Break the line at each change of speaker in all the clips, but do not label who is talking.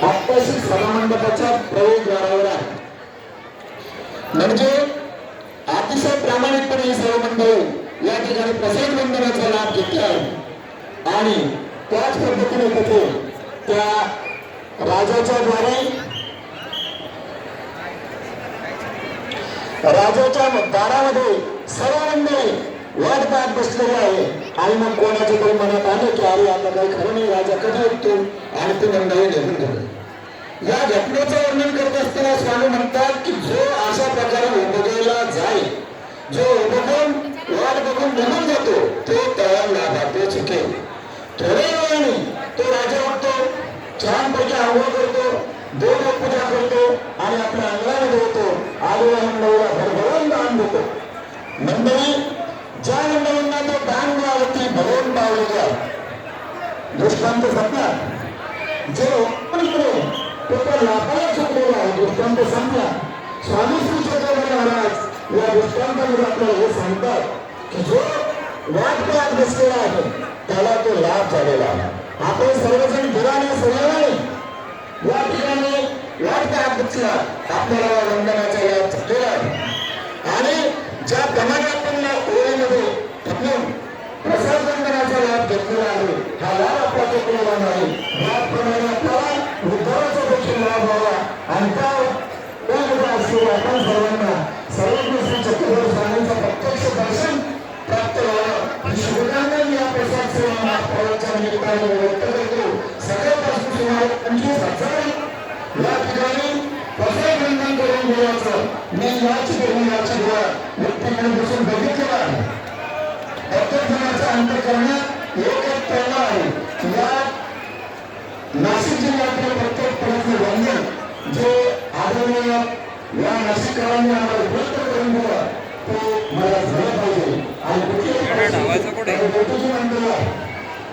आत्ताशी सभामंडपाच्या प्रवेशद्वारावर आहे. म्हणजे अतिशय प्रामाणिकपणे ही सर्व मंडळी या ठिकाणी प्रसाद वंदनाचा लाभ घेतला आहे आणि त्याच पद्धतीने तिथे त्या राजाच्या दारामध्ये सर्व मंडळी वाट पाहत बसलेले आहे. आणि मग कोणाच्या तरी मनात आलं की अरे आता काही खरं नाही, राजा कधी येतो आणि ती मंडळी निघून गेली. या घटनेचं वर्णन करत असताना स्वामी म्हणतात की जो अशा प्रकारे उपभोगायला जाईल, जो उपभोग वाट बघून निघून जातो तो तयार लाभार्थी चुकेल. थोड्या वेळाने तो राजा उठतो, छानपैकी आंघोळ करतो, देवपूजा करतो आणि आपल्या अंगणामध्ये येतो. आलेल्या मंडळीला भरभरून दान देतो. मंडळी ज्या मंडळींना तो दान मिळावती भरून पावलेल्या दृष्टांत संपला. जो तो तर लाभाला चुकलेला आहे. दृष्टांत संपला. स्वामी श्री चक्रवर्ती महाराज या दृष्टांतामध्ये आपल्याला हे सांगतात की जो वाट पाहत बसलेला आहे त्याला तो लाभ झालेला आहे. आपण सर्वजण दुराने सगळ्यांनी या ठिकाणी वाट पाहत बसला, आपल्याला वंदनाचा लाभ झालेला आहे. आणि ज्या प्रमाणे आपण ओळीमध्ये थकून प्रसाद वंदनाचा लाभ घेतलेला आहे, हा लाभ आपला चुकलेला नाही. याप्रमाणे आपल्याला उद्धाराचा देखील लाभ व्हावा आणि आपण सर्वांना सर्वज्ञ श्री चक्रवर्ती स्वामींचा प्रत्यक्ष दर्शन प्राप्त व्हावं ही शुभकामना या प्रसाद सेवा महाप्रसादाच्या निमित्ताने व्यक्त करतो. सगळ्यापासून सुमारे 25,000 या ठिकाणी प्रसाद वंदन करून घ्यायचं मी याची व्यक्तीकडे बसून बघितलेलं आहे. प्रत्येक जणाच्या अंतःकरणात एकच प्रेरणा आहे. या नाशिक जिल्ह्यातील प्रत्येक फळाचे वंदन जे आदरणीय या नाशिककरांनी आम्हाला व्यक्त करून दिलं ते मला झालं पाहिजे. आणि गोटीची मंडळी आहे,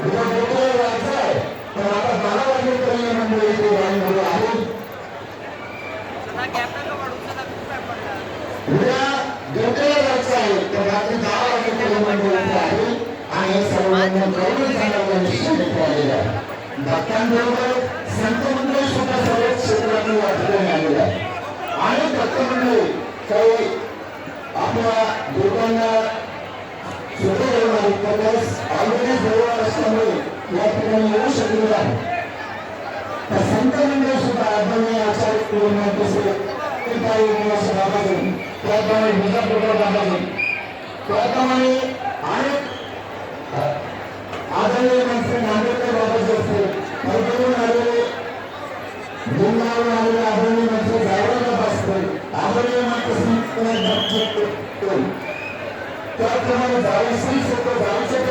उद्या गोटीला जायचं आहे पण आता 12 वाजेपर्यंत मंडळी इथे जाऊन आहे. उद्या गोटीला जायचं आहे तर रात्री 10 वाजेपर्यंत मंडळी आहे आणि हे सर्व वंदन करून जाण्याचा निश्चय घेतलेला आहे. भक्तांबरोबर संत मंडळी सुद्धा सर्वच क्षेत्रातून या ठिकाणी आलेले आहे. आणि भक्त मंडळी काही आपल्या दुर्गांना सुद्धा येणार त्यास ऑलरेडी जवळ असल्यामुळे या ठिकाणी येऊ शकलेलं आहे. तर संत मंडळी सुद्धा आदरणीय आचार्य बाबाजी, त्याप्रमाणे विजापूरकर बाबाजी, त्याप्रमाणे अनेक आदरणीय मंत्री नांदेडकर बाबाजी असतील, परभणीहून आलेले भीमगावहून आलेले आदरणीय मंत्री जायवळ बाबा असतील, आदरणीय मंत्री त्याप्रमाणे जावेश्री जावेश्वर